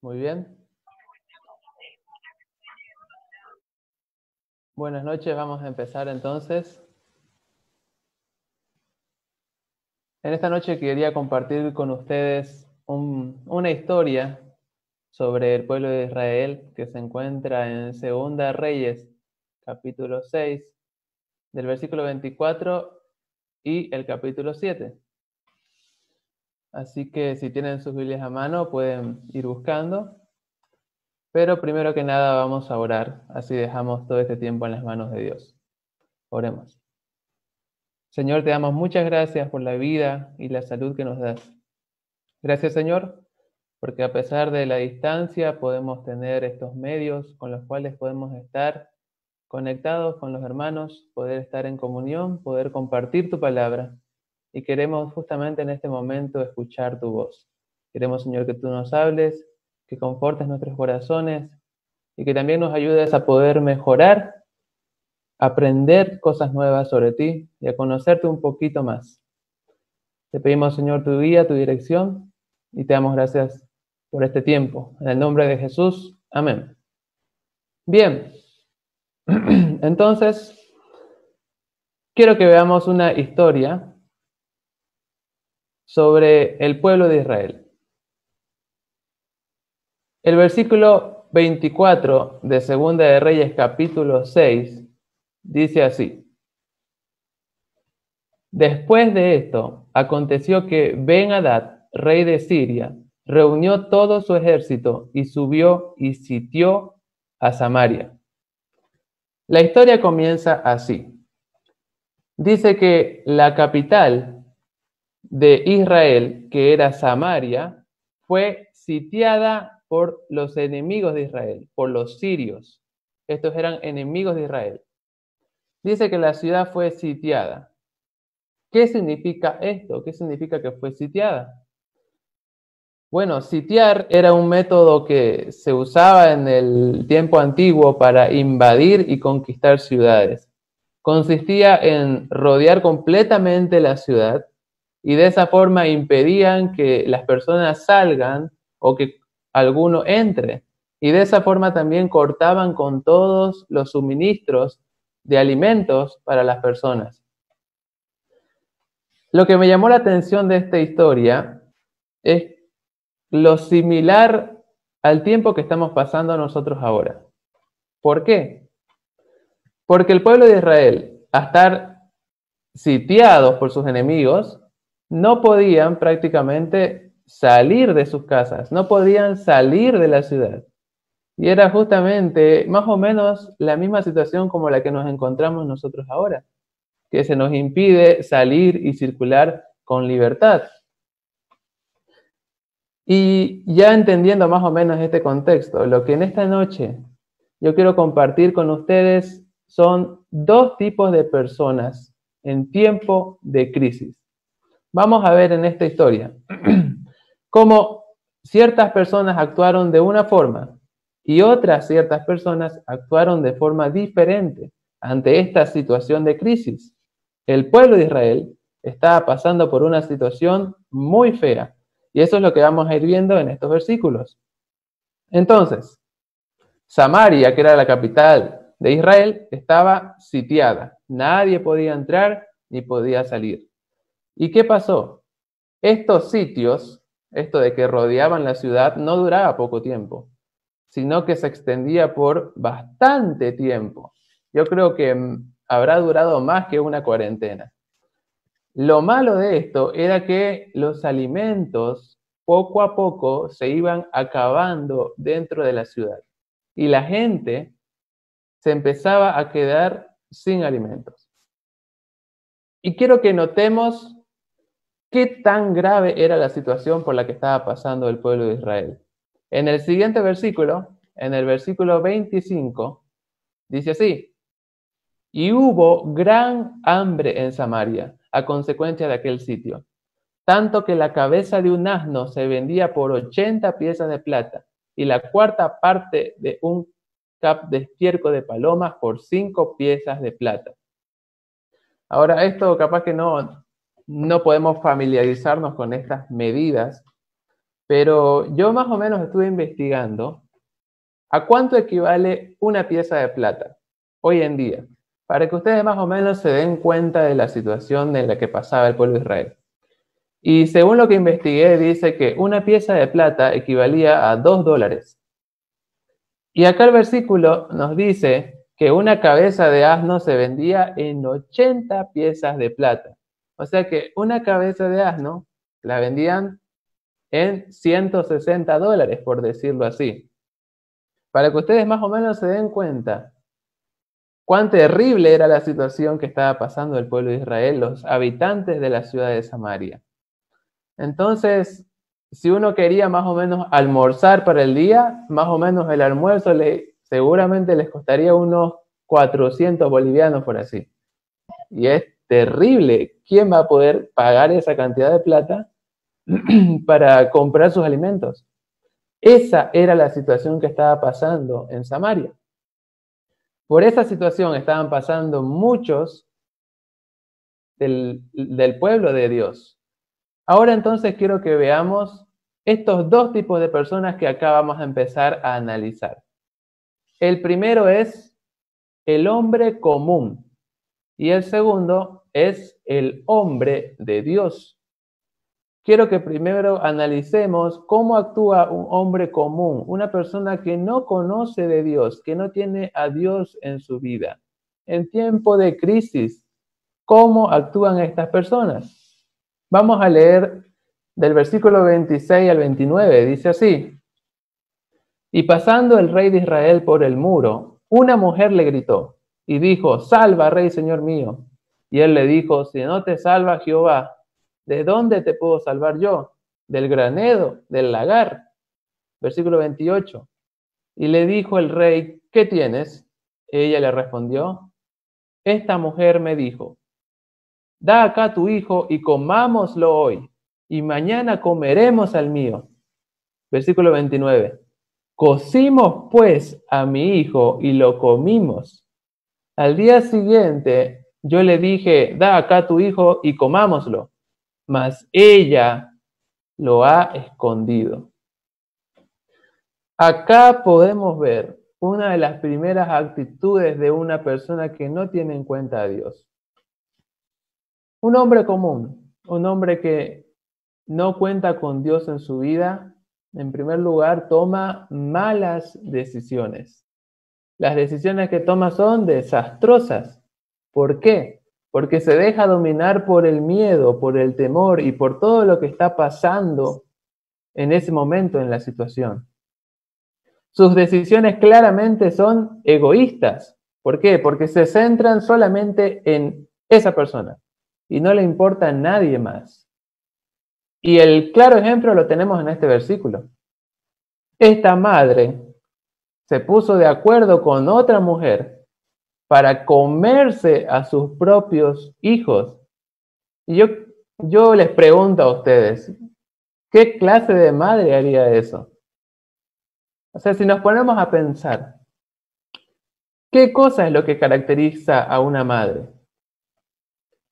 Muy bien. Buenas noches, vamos a empezar entonces. En esta noche quería compartir con ustedes una historia sobre el pueblo de Israel que se encuentra en Segunda Reyes, capítulo 6, del versículo 24 y el capítulo 7. Así que si tienen sus Biblias a mano pueden ir buscando. Pero primero que nada vamos a orar, así dejamos todo este tiempo en las manos de Dios. Oremos. Señor, te damos muchas gracias por la vida y la salud que nos das. Gracias, Señor, porque a pesar de la distancia podemos tener estos medios con los cuales podemos estar conectados con los hermanos, poder estar en comunión, poder compartir tu palabra. Y queremos justamente en este momento escuchar tu voz. Queremos, Señor, que tú nos hables, que confortes nuestros corazones y que también nos ayudes a poder mejorar, aprender cosas nuevas sobre ti y a conocerte un poquito más. Te pedimos, Señor, tu guía, tu dirección, y te damos gracias por este tiempo. En el nombre de Jesús, amén. Bien, entonces, quiero que veamos una historia sobre el pueblo de Israel. El versículo 24 de Segunda de Reyes, capítulo 6, dice así. Después de esto, aconteció que Ben-Hadad, rey de Siria, reunió todo su ejército y subió y sitió a Samaria. La historia comienza así. Dice que la capital de Israel, que era Samaria, fue sitiada por los enemigos de Israel, por los sirios. Estos eran enemigos de Israel. Dice que la ciudad fue sitiada. ¿Qué significa esto? ¿Qué significa que fue sitiada? Bueno, sitiar era un método que se usaba en el tiempo antiguo para invadir y conquistar ciudades. Consistía en rodear completamente la ciudad y de esa forma impedían que las personas salgan o que alguno entre. Y de esa forma también cortaban con todos los suministros de alimentos para las personas. Lo que me llamó la atención de esta historia es lo similar al tiempo que estamos pasando nosotros ahora. ¿Por qué? Porque el pueblo de Israel, a estar sitiados por sus enemigos, no podían prácticamente salir de sus casas, no podían salir de la ciudad. Y era justamente más o menos la misma situación como la que nos encontramos nosotros ahora, que se nos impide salir y circular con libertad. Y ya entendiendo más o menos este contexto, lo que en esta noche yo quiero compartir con ustedes son dos tipos de personas en tiempo de crisis. Vamos a ver en esta historia cómo ciertas personas actuaron de una forma y otras ciertas personas actuaron de forma diferente ante esta situación de crisis. El pueblo de Israel estaba pasando por una situación muy fea y eso es lo que vamos a ir viendo en estos versículos. Entonces, Samaria, que era la capital de Israel, estaba sitiada. Nadie podía entrar ni podía salir. ¿Y qué pasó? Estos sitios, esto de que rodeaban la ciudad, no duraba poco tiempo, sino que se extendía por bastante tiempo. Yo creo que habrá durado más que una cuarentena. Lo malo de esto era que los alimentos poco a poco se iban acabando dentro de la ciudad y la gente se empezaba a quedar sin alimentos. Y quiero que notemos qué tan grave era la situación por la que estaba pasando el pueblo de Israel. En el siguiente versículo, en el versículo 25, dice así: y hubo gran hambre en Samaria a consecuencia de aquel sitio, tanto que la cabeza de un asno se vendía por 80 piezas de plata y la cuarta parte de un cap de estiércol de palomas por 5 piezas de plata. Ahora, esto capaz que no podemos familiarizarnos con estas medidas, pero yo más o menos estuve investigando a cuánto equivale una pieza de plata hoy en día, para que ustedes más o menos se den cuenta de la situación en la que pasaba el pueblo de Israel. Y según lo que investigué, dice que una pieza de plata equivalía a $2. Y acá el versículo nos dice que una cabeza de asno se vendía en 80 piezas de plata. O sea que una cabeza de asno la vendían en $160, por decirlo así. Para que ustedes más o menos se den cuenta cuán terrible era la situación que estaba pasando el pueblo de Israel, los habitantes de la ciudad de Samaria. Entonces, si uno quería más o menos almorzar para el día, más o menos el almuerzo seguramente les costaría unos 400 bolivianos por así. Y es terrible. ¿Quién va a poder pagar esa cantidad de plata para comprar sus alimentos? Esa era la situación que estaba pasando en Samaria. Por esa situación estaban pasando muchos del pueblo de Dios. Ahora entonces quiero que veamos estos dos tipos de personas que acá vamos a empezar a analizar. El primero es el hombre común y el segundo es el hombre de Dios. Quiero que primero analicemos cómo actúa un hombre común, una persona que no conoce de Dios, que no tiene a Dios en su vida. En tiempo de crisis, ¿cómo actúan estas personas? Vamos a leer del versículo 26 al 29, dice así: Y pasando el rey de Israel por el muro, una mujer le gritó y dijo: Salva, rey, señor mío. Y él le dijo: Si no te salva Jehová, ¿de dónde te puedo salvar yo? Del granero, del lagar. Versículo 28. Y le dijo el rey: ¿Qué tienes? Ella le respondió: Esta mujer me dijo: Da acá tu hijo y comámoslo hoy, y mañana comeremos al mío. Versículo 29. Cocimos pues a mi hijo y lo comimos. Al día siguiente yo le dije: Da acá tu hijo y comámoslo. Mas ella lo ha escondido. Acá podemos ver una de las primeras actitudes de una persona que no tiene en cuenta a Dios. Un hombre común, un hombre que no cuenta con Dios en su vida, en primer lugar, toma malas decisiones. Las decisiones que toma son desastrosas. ¿Por qué? Porque se deja dominar por el miedo, por el temor y por todo lo que está pasando en ese momento en la situación. Sus decisiones claramente son egoístas. ¿Por qué? Porque se centran solamente en esa persona y no le importa a nadie más. Y el claro ejemplo lo tenemos en este versículo. Esta madre se puso de acuerdo con otra mujer para comerse a sus propios hijos. Y yo les pregunto a ustedes, ¿qué clase de madre haría eso? O sea, si nos ponemos a pensar, ¿qué cosa es lo que caracteriza a una madre?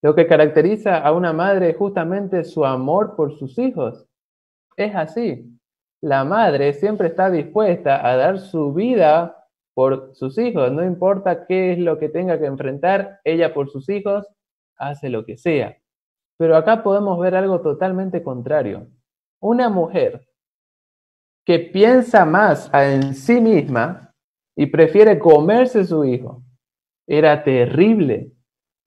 Lo que caracteriza a una madre es justamente su amor por sus hijos. Es así. La madre siempre está dispuesta a dar su vida por sus hijos. No importa qué es lo que tenga que enfrentar, ella por sus hijos hace lo que sea. Pero acá podemos ver algo totalmente contrario. Una mujer que piensa más en sí misma y prefiere comerse su hijo. Era terrible.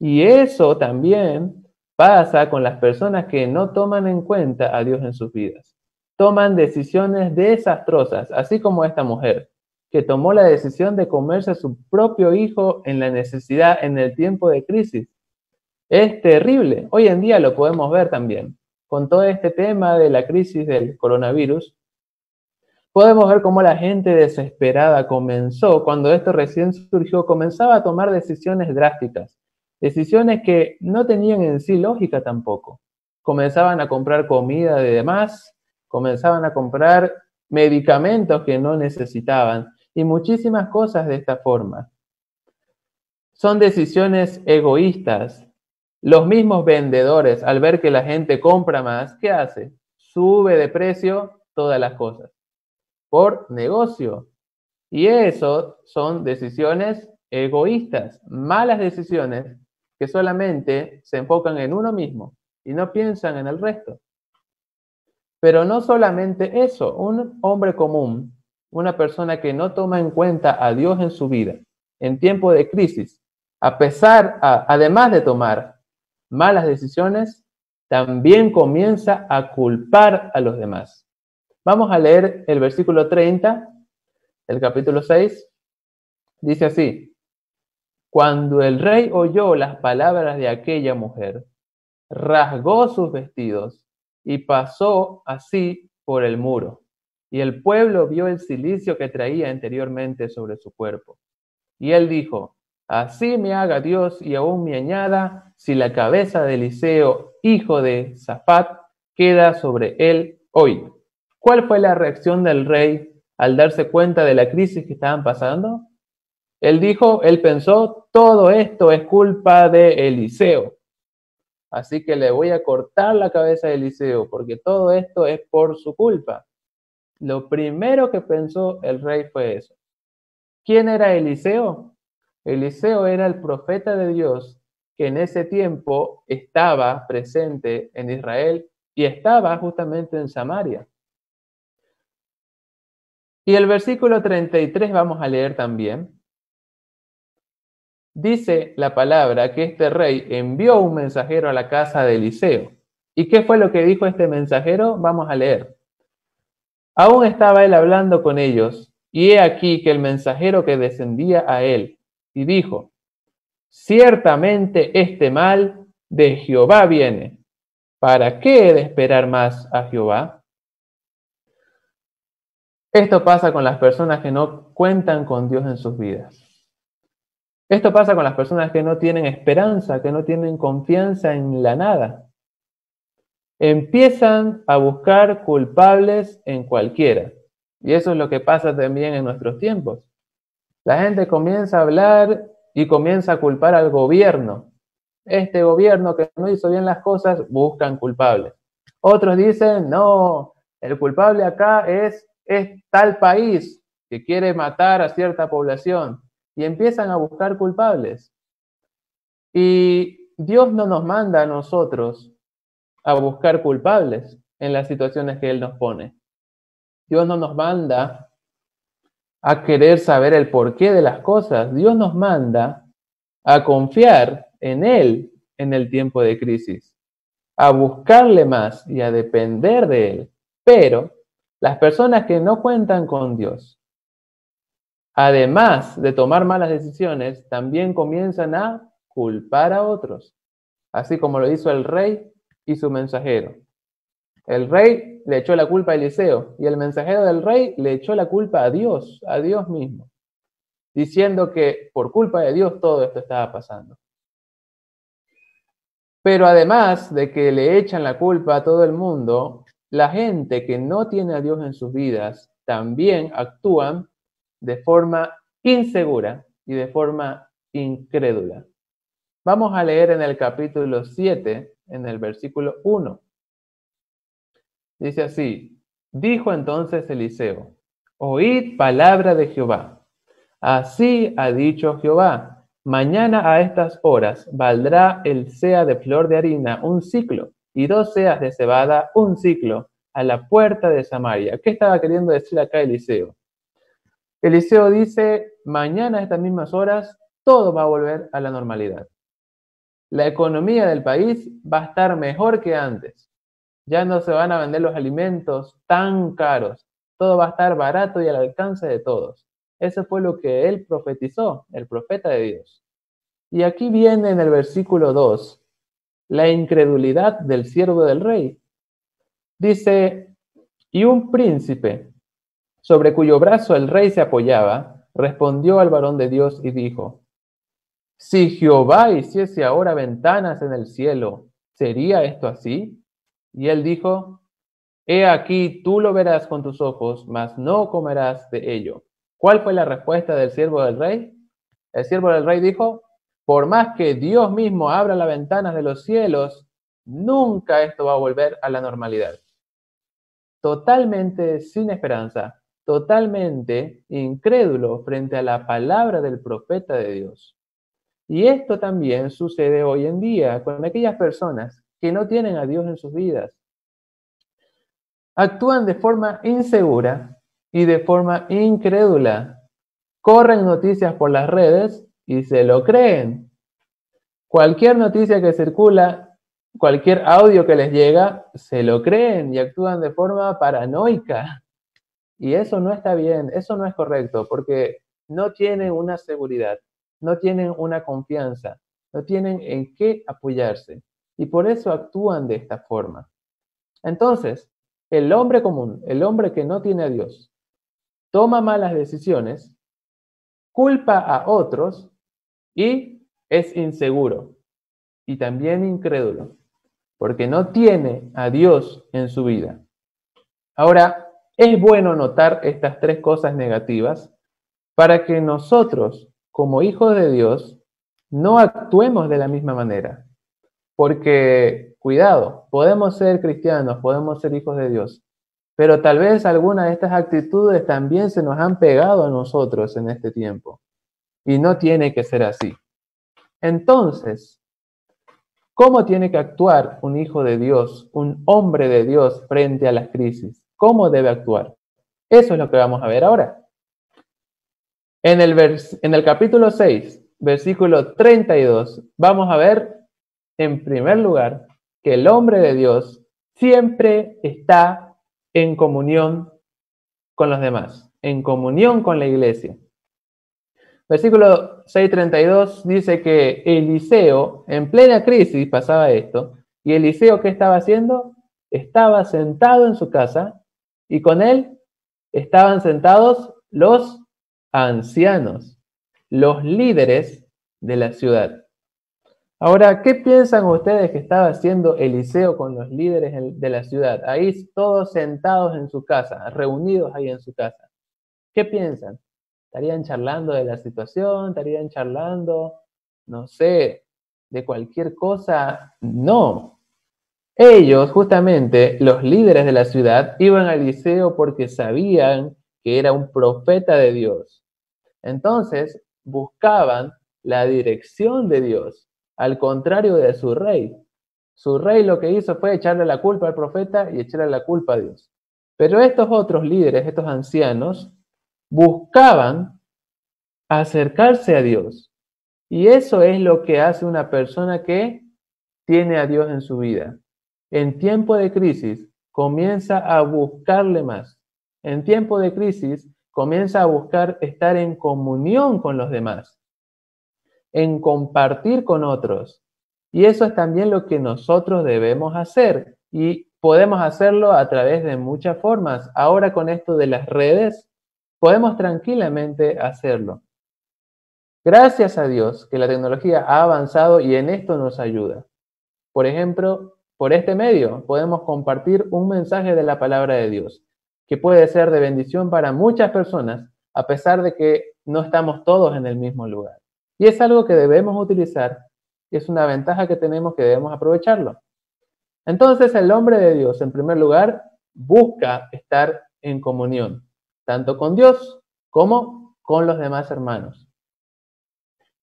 Y eso también pasa con las personas que no toman en cuenta a Dios en sus vidas. Toman decisiones desastrosas, así como esta mujer, que tomó la decisión de comerse a su propio hijo en la necesidad, en el tiempo de crisis. Es terrible. Hoy en día lo podemos ver también. Con todo este tema de la crisis del coronavirus, podemos ver cómo la gente desesperada comenzó, cuando esto recién surgió, comenzaba a tomar decisiones drásticas, decisiones que no tenían en sí lógica tampoco. Comenzaban a comprar comida de demás, comenzaban a comprar medicamentos que no necesitaban y muchísimas cosas de esta forma. Son decisiones egoístas. Los mismos vendedores, al ver que la gente compra más, ¿qué hace? Sube de precio todas las cosas, por negocio. Y eso son decisiones egoístas, malas decisiones que solamente se enfocan en uno mismo y no piensan en el resto. Pero no solamente eso, un hombre común, una persona que no toma en cuenta a Dios en su vida, en tiempo de crisis, además de tomar malas decisiones, también comienza a culpar a los demás. Vamos a leer el versículo 30 del capítulo 6. Dice así: cuando el rey oyó las palabras de aquella mujer, rasgó sus vestidos y pasó así por el muro. Y el pueblo vio el cilicio que traía anteriormente sobre su cuerpo. Y él dijo: así me haga Dios y aún me añada, si la cabeza de Eliseo, hijo de Safat, queda sobre él hoy. ¿Cuál fue la reacción del rey al darse cuenta de la crisis que estaban pasando? Él pensó, todo esto es culpa de Eliseo. Así que le voy a cortar la cabeza a Eliseo, porque todo esto es por su culpa. Lo primero que pensó el rey fue eso. ¿Quién era Eliseo? Eliseo era el profeta de Dios que en ese tiempo estaba presente en Israel y estaba justamente en Samaria. Y el versículo 33 vamos a leer también. Dice la palabra que este rey envió un mensajero a la casa de Eliseo. ¿Y qué fue lo que dijo este mensajero? Vamos a leer. Aún estaba él hablando con ellos, y he aquí que el mensajero que descendía a él, y dijo: ciertamente este mal de Jehová viene. ¿Para qué he de esperar más a Jehová? Esto pasa con las personas que no cuentan con Dios en sus vidas. Esto pasa con las personas que no tienen esperanza, que no tienen confianza en la nada. Empiezan a buscar culpables en cualquiera. Y eso es lo que pasa también en nuestros tiempos. La gente comienza a hablar y comienza a culpar al gobierno. Este gobierno que no hizo bien las cosas, buscan culpables. Otros dicen, no, el culpable acá es tal país que quiere matar a cierta población. Y empiezan a buscar culpables. Y Dios no nos manda a nosotros a buscar culpables en las situaciones que Él nos pone. Dios no nos manda a querer saber el porqué de las cosas. Dios nos manda a confiar en Él en el tiempo de crisis, a buscarle más y a depender de Él. Pero las personas que no cuentan con Dios, además de tomar malas decisiones, también comienzan a culpar a otros, así como lo hizo el rey y su mensajero. El rey le echó la culpa a Eliseo y el mensajero del rey le echó la culpa a Dios mismo, diciendo que por culpa de Dios todo esto estaba pasando. Pero además de que le echan la culpa a todo el mundo, la gente que no tiene a Dios en sus vidas también actúan de forma insegura y de forma incrédula. Vamos a leer en el capítulo 7, en el versículo 1. Dice así: dijo entonces Eliseo: oíd palabra de Jehová. Así ha dicho Jehová: mañana a estas horas valdrá el seah de flor de harina un siclo, y 2 seas de cebada un siclo, a la puerta de Samaria. ¿Qué estaba queriendo decir acá Eliseo? Eliseo dice, mañana a estas mismas horas todo va a volver a la normalidad. La economía del país va a estar mejor que antes. Ya no se van a vender los alimentos tan caros. Todo va a estar barato y al alcance de todos. Eso fue lo que él profetizó, el profeta de Dios. Y aquí viene en el versículo 2, la incredulidad del siervo del rey. Dice, y un príncipe, sobre cuyo brazo el rey se apoyaba, respondió al varón de Dios y dijo, si Jehová hiciese ahora ventanas en el cielo, ¿sería esto así? Y él dijo, he aquí, tú lo verás con tus ojos, mas no comerás de ello. ¿Cuál fue la respuesta del siervo del rey? El siervo del rey dijo, por más que Dios mismo abra las ventanas de los cielos, nunca esto va a volver a la normalidad. totalmente sin esperanza, totalmente incrédulo frente a la palabra del profeta de Dios. Y esto también sucede hoy en día con aquellas personas que no tienen a Dios en sus vidas. Actúan de forma insegura y de forma incrédula. Corren noticias por las redes y se lo creen. Cualquier noticia que circula, cualquier audio que les llega, se lo creen y actúan de forma paranoica. Y eso no está bien, eso no es correcto, porque no tienen una seguridad, no tienen una confianza, no tienen en qué apoyarse. Y por eso actúan de esta forma. Entonces, el hombre común, el hombre que no tiene a Dios, toma malas decisiones, culpa a otros y es inseguro y también incrédulo, porque no tiene a Dios en su vida. Ahora, es bueno notar estas tres cosas negativas para que nosotros, como hijos de Dios, no actuemos de la misma manera. Porque, cuidado, podemos ser cristianos, podemos ser hijos de Dios, pero tal vez algunas de estas actitudes también se nos han pegado a nosotros en este tiempo. Y no tiene que ser así. Entonces, ¿cómo tiene que actuar un hijo de Dios, un hombre de Dios frente a las crisis? ¿Cómo debe actuar? Eso es lo que vamos a ver ahora. En el capítulo 6, versículo 32, vamos a ver, en primer lugar, que el hombre de Dios siempre está en comunión con los demás, en comunión con la iglesia. Versículo 6:32 dice que Eliseo, en plena crisis pasaba esto, y Eliseo, ¿qué estaba haciendo? Estaba sentado en su casa y con él estaban sentados los ancianos, los líderes de la ciudad. Ahora, ¿qué piensan ustedes que estaba haciendo Eliseo con los líderes de la ciudad? Ahí todos sentados en su casa, reunidos ahí en su casa. ¿Qué piensan? ¿Estarían charlando de la situación? ¿Estarían charlando, no sé, de cualquier cosa? No. Ellos, justamente, los líderes de la ciudad, iban a Eliseo porque sabían que era un profeta de Dios. Entonces, buscaban la dirección de Dios, al contrario de su rey. Su rey lo que hizo fue echarle la culpa al profeta y echarle la culpa a Dios. Pero estos otros líderes, estos ancianos, buscaban acercarse a Dios. Y eso es lo que hace una persona que tiene a Dios en su vida. En tiempo de crisis, comienza a buscarle más. En tiempo de crisis, comienza a buscar estar en comunión con los demás, en compartir con otros. Y eso es también lo que nosotros debemos hacer. Y podemos hacerlo a través de muchas formas. Ahora con esto de las redes, podemos tranquilamente hacerlo. Gracias a Dios que la tecnología ha avanzado y en esto nos ayuda. Por ejemplo, por este medio podemos compartir un mensaje de la palabra de Dios, que puede ser de bendición para muchas personas, a pesar de que no estamos todos en el mismo lugar. Y es algo que debemos utilizar, y es una ventaja que tenemos que debemos aprovecharlo. Entonces, el hombre de Dios, en primer lugar, busca estar en comunión, tanto con Dios como con los demás hermanos.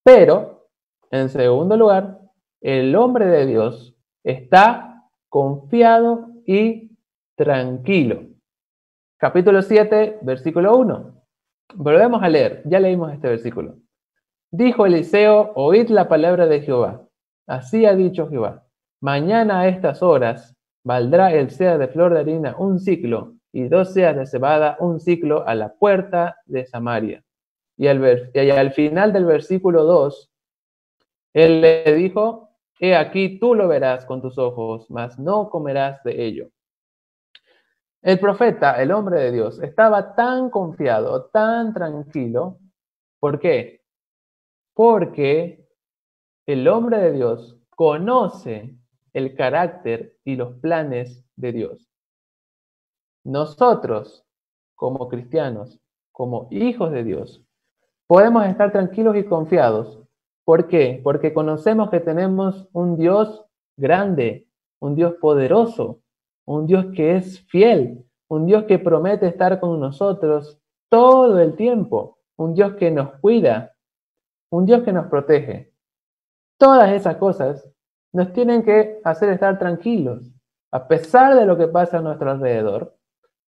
Pero, en segundo lugar, el hombre de Dios está confiado y tranquilo. Capítulo 7, versículo 1. Volvemos a leer, ya leímos este versículo. Dijo Eliseo, oíd la palabra de Jehová. Así ha dicho Jehová. Mañana a estas horas valdrá el seah de flor de harina un siclo y 2 seahs de cebada un siclo a la puerta de Samaria. Y al final del versículo 2, él le dijo, he aquí tú lo verás con tus ojos, mas no comerás de ello. El profeta, el hombre de Dios, estaba tan confiado, tan tranquilo. ¿Por qué? Porque el hombre de Dios conoce el carácter y los planes de Dios. Nosotros, como cristianos, como hijos de Dios, podemos estar tranquilos y confiados. ¿Por qué? Porque conocemos que tenemos un Dios grande, un Dios poderoso, un Dios que es fiel, un Dios que promete estar con nosotros todo el tiempo, un Dios que nos cuida, un Dios que nos protege. Todas esas cosas nos tienen que hacer estar tranquilos. A pesar de lo que pasa a nuestro alrededor,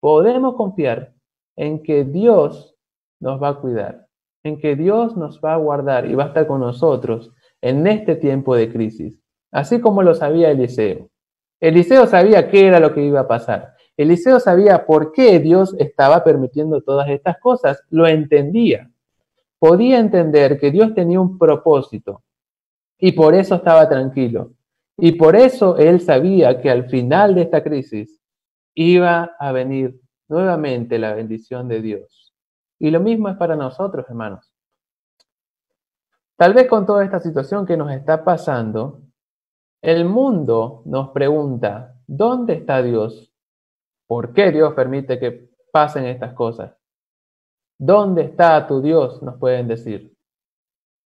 podemos confiar en que Dios nos va a cuidar, en que Dios nos va a guardar y va a estar con nosotros en este tiempo de crisis, así como lo sabía Eliseo. Eliseo sabía qué era lo que iba a pasar. Eliseo sabía por qué Dios estaba permitiendo todas estas cosas, lo entendía. Podía entender que Dios tenía un propósito y por eso estaba tranquilo. Y por eso él sabía que al final de esta crisis iba a venir nuevamente la bendición de Dios. Y lo mismo es para nosotros, hermanos. Tal vez con toda esta situación que nos está pasando, el mundo nos pregunta, ¿dónde está Dios? ¿Por qué Dios permite que pasen estas cosas? ¿Dónde está tu Dios? Nos pueden decir.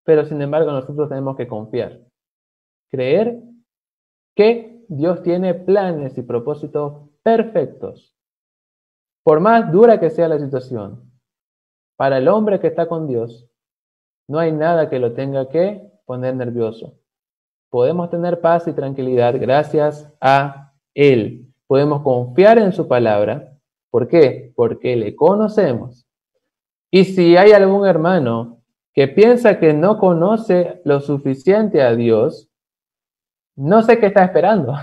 Pero sin embargo nosotros tenemos que confiar, creer que Dios tiene planes y propósitos perfectos. Por más dura que sea la situación, para el hombre que está con Dios, no hay nada que lo tenga que poner nervioso. Podemos tener paz y tranquilidad gracias a Él. Podemos confiar en su palabra. ¿Por qué? Porque le conocemos. Y si hay algún hermano que piensa que no conoce lo suficiente a Dios, no sé qué está esperando.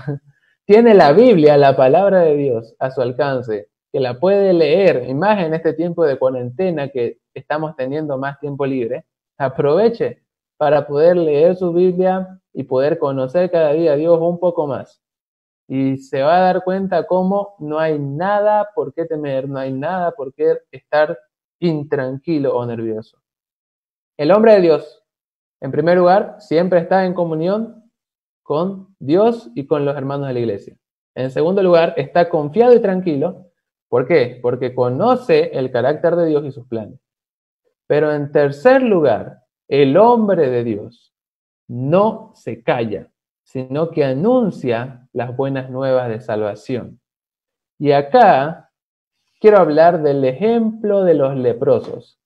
Tiene la Biblia, la palabra de Dios, a su alcance, que la puede leer, y más en este tiempo de cuarentena que estamos teniendo más tiempo libre. Aproveche para poder leer su Biblia y poder conocer cada día a Dios un poco más. Y se va a dar cuenta cómo no hay nada por qué temer, no hay nada por qué estar intranquilo o nervioso. El hombre de Dios, en primer lugar, siempre está en comunión con Dios y con los hermanos de la iglesia. En segundo lugar, está confiado y tranquilo. ¿Por qué? Porque conoce el carácter de Dios y sus planes. Pero en tercer lugar, el hombre de Dios no se calla, sino que anuncia las buenas nuevas de salvación. Y acá quiero hablar del ejemplo de los leprosos.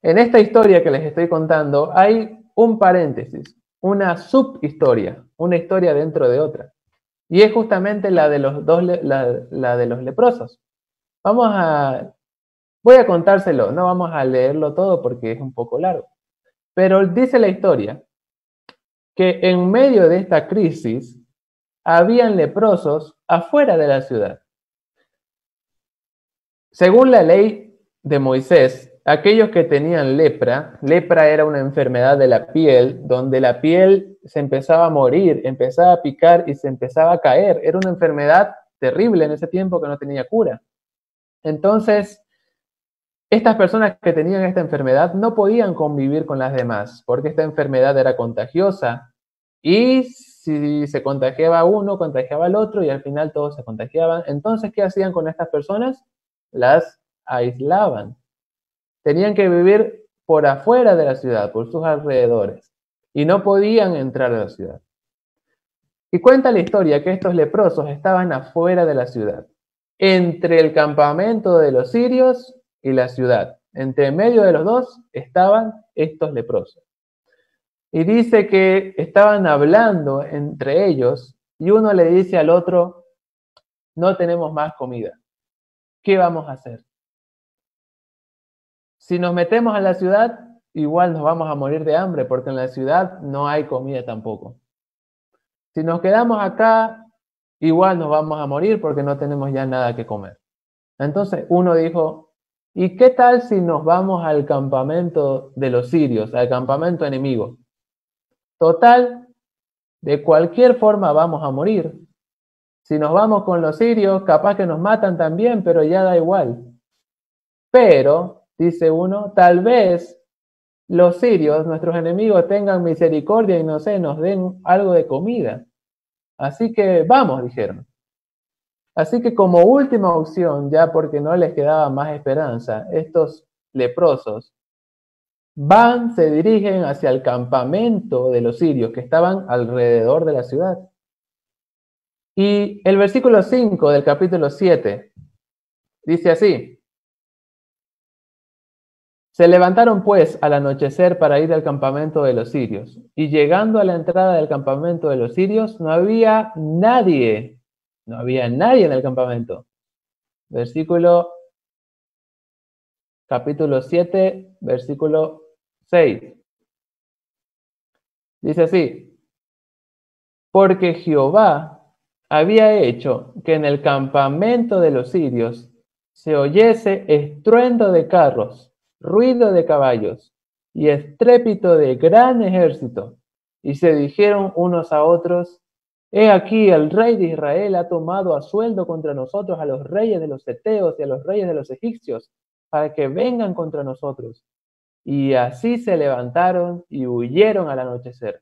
En esta historia que les estoy contando hay un paréntesis, una subhistoria, una historia dentro de otra. Y es justamente la de los la de los leprosos. Voy a contárselo, no vamos a leerlo todo porque es un poco largo. Pero dice la historia que en medio de esta crisis habían leprosos afuera de la ciudad. Según la ley de Moisés, aquellos que tenían lepra era una enfermedad de la piel, donde la piel se empezaba a morir, empezaba a picar y se empezaba a caer. Era una enfermedad terrible en ese tiempo que no tenía cura. Entonces, estas personas que tenían esta enfermedad no podían convivir con las demás, porque esta enfermedad era contagiosa y si se contagiaba uno, contagiaba al otro y al final todos se contagiaban. Entonces, ¿qué hacían con estas personas? Las aislaban. Tenían que vivir por afuera de la ciudad, por sus alrededores, y no podían entrar a la ciudad. Y cuenta la historia que estos leprosos estaban afuera de la ciudad, entre el campamento de los sirios y la ciudad. Entre medio de los dos estaban estos leprosos. Y dice que estaban hablando entre ellos y uno le dice al otro, no tenemos más comida. ¿Qué vamos a hacer? Si nos metemos a la ciudad, igual nos vamos a morir de hambre porque en la ciudad no hay comida tampoco. Si nos quedamos acá, igual nos vamos a morir porque no tenemos ya nada que comer. Entonces uno dijo, ¿y qué tal si nos vamos al campamento de los sirios, al campamento enemigo? Total, de cualquier forma vamos a morir. Si nos vamos con los sirios, capaz que nos matan también, pero ya da igual. Pero, dice uno, tal vez los sirios, nuestros enemigos, tengan misericordia y no sé, nos den algo de comida. Así que vamos, dijeron. Así que como última opción, ya porque no les quedaba más esperanza, estos leprosos se dirigen hacia el campamento de los sirios que estaban alrededor de la ciudad. Y el versículo 5 del capítulo 7 dice así: se levantaron pues al anochecer para ir al campamento de los sirios, y llegando a la entrada del campamento de los sirios no había nadie en el campamento. Capítulo 7, versículo 6. Dice así: porque Jehová había hecho que en el campamento de los sirios se oyese estruendo de carros, ruido de caballos y estrépito de gran ejército. Y se dijeron unos a otros: he aquí el rey de Israel ha tomado a sueldo contra nosotros a los reyes de los heteos y a los reyes de los egipcios, para que vengan contra nosotros. Y así se levantaron y huyeron al anochecer,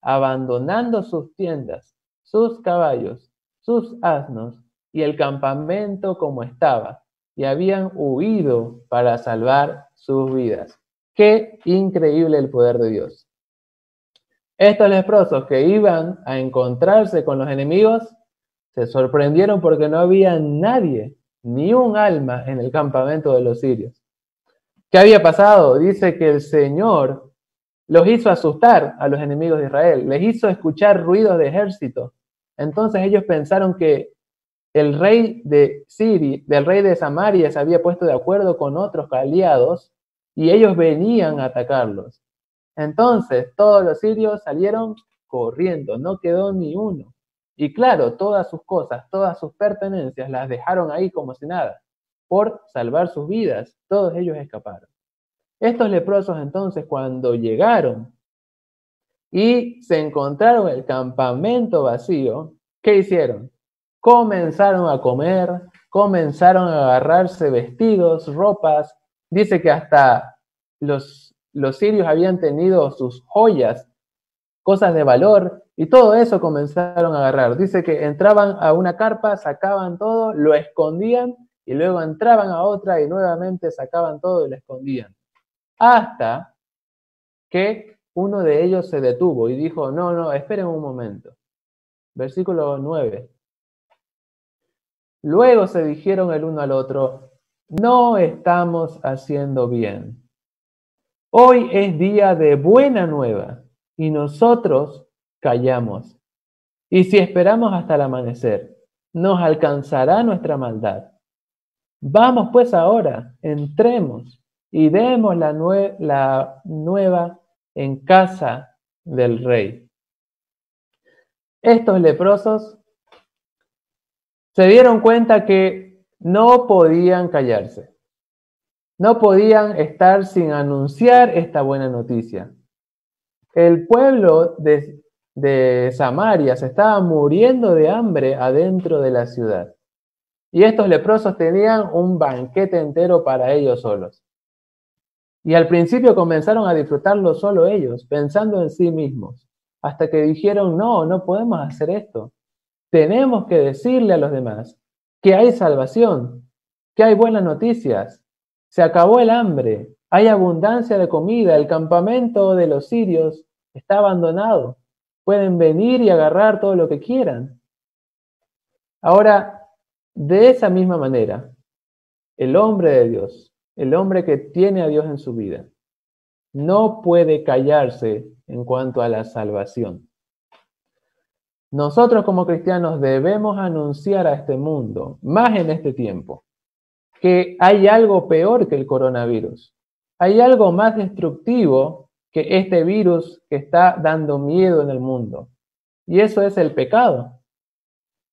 abandonando sus tiendas, sus caballos, sus asnos y el campamento como estaba, y habían huido para salvar sus vidas. Qué increíble el poder de Dios. Estos leprosos que iban a encontrarse con los enemigos se sorprendieron porque no había nadie, ni un alma en el campamento de los sirios. ¿Qué había pasado? Dice que el Señor los hizo asustar a los enemigos de Israel, les hizo escuchar ruidos de ejército. Entonces ellos pensaron que el rey del rey de Samaria se había puesto de acuerdo con otros aliados y ellos venían a atacarlos. Entonces todos los sirios salieron corriendo, no quedó ni uno. Y claro, todas sus cosas, todas sus pertenencias las dejaron ahí como si nada, por salvar sus vidas. Todos ellos escaparon. Estos leprosos entonces, cuando llegaron y se encontraron el campamento vacío, ¿qué hicieron? Comenzaron a comer, comenzaron a agarrarse vestidos, ropas. Dice que hasta los sirios habían tenido sus joyas, cosas de valor, y todo eso comenzaron a agarrar. Dice que entraban a una carpa, sacaban todo, lo escondían, y luego entraban a otra y nuevamente sacaban todo y lo escondían. Hasta que uno de ellos se detuvo y dijo: no, esperen un momento. Versículo 9. Luego se dijeron el uno al otro: no estamos haciendo bien. Hoy es día de buena nueva y nosotros callamos. Y si esperamos hasta el amanecer, nos alcanzará nuestra maldad. Vamos pues ahora, entremos y demos la nueva en casa del rey. Estos leprosos se dieron cuenta que no podían callarse, no podían estar sin anunciar esta buena noticia. El pueblo de Samaria se estaba muriendo de hambre adentro de la ciudad. Y estos leprosos tenían un banquete entero para ellos solos. Y al principio comenzaron a disfrutarlo solo ellos, pensando en sí mismos, hasta que dijeron: no podemos hacer esto. Tenemos que decirle a los demás que hay salvación, que hay buenas noticias, se acabó el hambre, hay abundancia de comida, el campamento de los sirios está abandonado, pueden venir y agarrar todo lo que quieran. Ahora, de esa misma manera, el hombre de Dios, el hombre que tiene a Dios en su vida, no puede callarse en cuanto a la salvación. Nosotros como cristianos debemos anunciar a este mundo, más en este tiempo, que hay algo peor que el coronavirus. Hay algo más destructivo que este virus que está dando miedo en el mundo. Y eso es el pecado.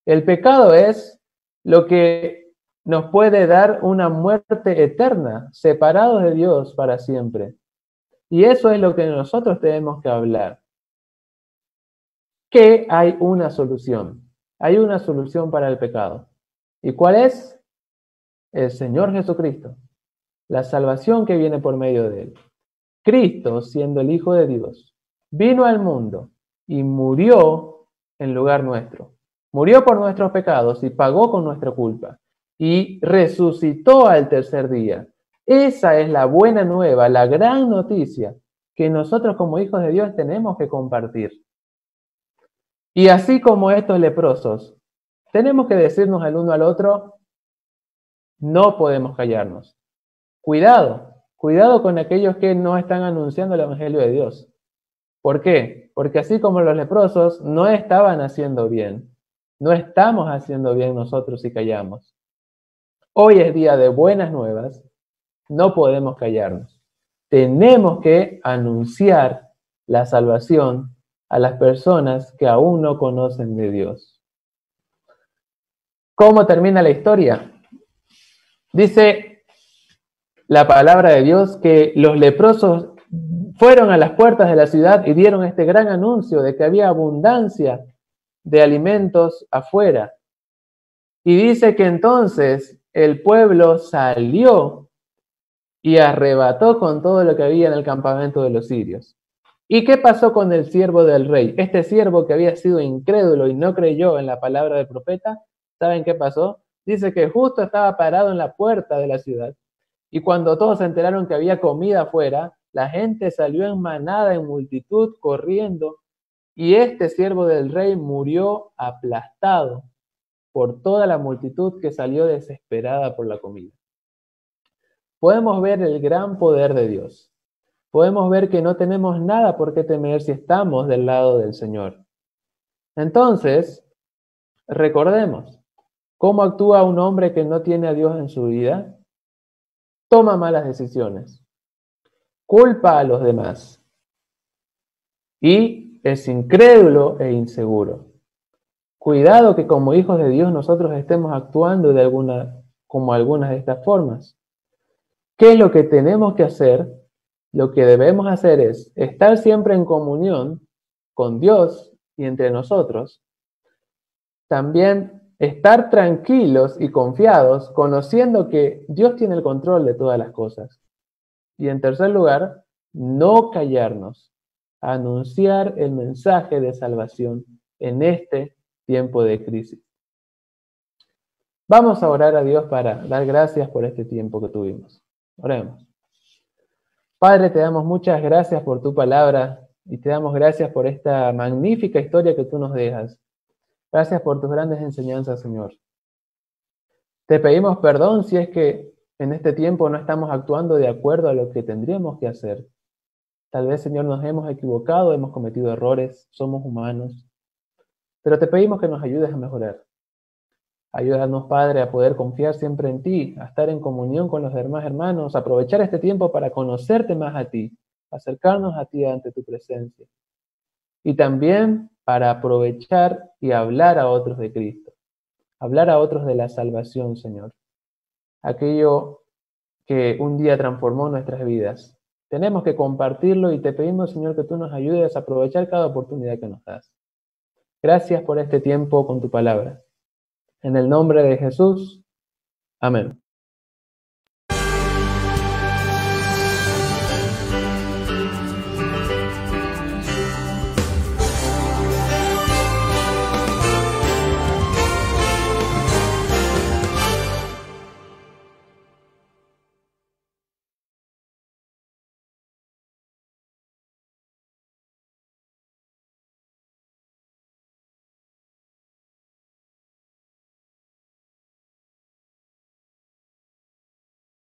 El pecado es lo que nos puede dar una muerte eterna, separados de Dios para siempre. Y eso es lo que nosotros tenemos que hablar. Que hay una solución. Hay una solución para el pecado. ¿Y cuál es? El Señor Jesucristo. La salvación que viene por medio de Él. Cristo, siendo el Hijo de Dios, vino al mundo y murió en lugar nuestro. Murió por nuestros pecados y pagó con nuestra culpa. Y resucitó al tercer día. Esa es la buena nueva, la gran noticia que nosotros como hijos de Dios tenemos que compartir. Y así como estos leprosos, tenemos que decirnos el uno al otro, no podemos callarnos. Cuidado, cuidado con aquellos que no están anunciando el Evangelio de Dios. ¿Por qué? Porque así como los leprosos no estaban haciendo bien, no estamos haciendo bien nosotros si callamos. Hoy es día de buenas nuevas, no podemos callarnos. Tenemos que anunciar la salvación a las personas que aún no conocen de Dios. ¿Cómo termina la historia? Dice la palabra de Dios que los leprosos fueron a las puertas de la ciudad y dieron este gran anuncio de que había abundancia de alimentos afuera. Y dice que entonces el pueblo salió y arrebató con todo lo que había en el campamento de los sirios. ¿Y qué pasó con el siervo del rey? Este siervo que había sido incrédulo y no creyó en la palabra del profeta, ¿saben qué pasó? Dice que justo estaba parado en la puerta de la ciudad. Y cuando todos se enteraron que había comida afuera, la gente salió en manada, en multitud, corriendo, y este siervo del rey murió aplastado por toda la multitud que salió desesperada por la comida. Podemos ver el gran poder de Dios. Podemos ver que no tenemos nada por qué temer si estamos del lado del Señor. Entonces, recordemos, ¿cómo actúa un hombre que no tiene a Dios en su vida? Toma malas decisiones, culpa a los demás y es incrédulo e inseguro. Cuidado que como hijos de Dios nosotros estemos actuando como algunas de estas formas. ¿Qué es lo que tenemos que hacer? Lo que debemos hacer es estar siempre en comunión con Dios y entre nosotros. También estar tranquilos y confiados, conociendo que Dios tiene el control de todas las cosas. Y en tercer lugar, no callarnos, anunciar el mensaje de salvación en este tiempo de crisis. Vamos a orar a Dios para dar gracias por este tiempo que tuvimos. Oremos. Padre, te damos muchas gracias por tu palabra y te damos gracias por esta magnífica historia que tú nos dejas. Gracias por tus grandes enseñanzas, Señor. Te pedimos perdón si es que en este tiempo no estamos actuando de acuerdo a lo que tendríamos que hacer. Tal vez, Señor, nos hemos equivocado, hemos cometido errores, somos humanos, pero te pedimos que nos ayudes a mejorar. Ayúdanos, Padre, a poder confiar siempre en ti, a estar en comunión con los demás hermanos, a aprovechar este tiempo para conocerte más a ti, acercarnos a ti ante tu presencia. Y también para aprovechar y hablar a otros de Cristo, hablar a otros de la salvación, Señor. Aquello que un día transformó nuestras vidas. Tenemos que compartirlo y te pedimos, Señor, que tú nos ayudes a aprovechar cada oportunidad que nos das. Gracias por este tiempo con tu palabra. En el nombre de Jesús. Amén.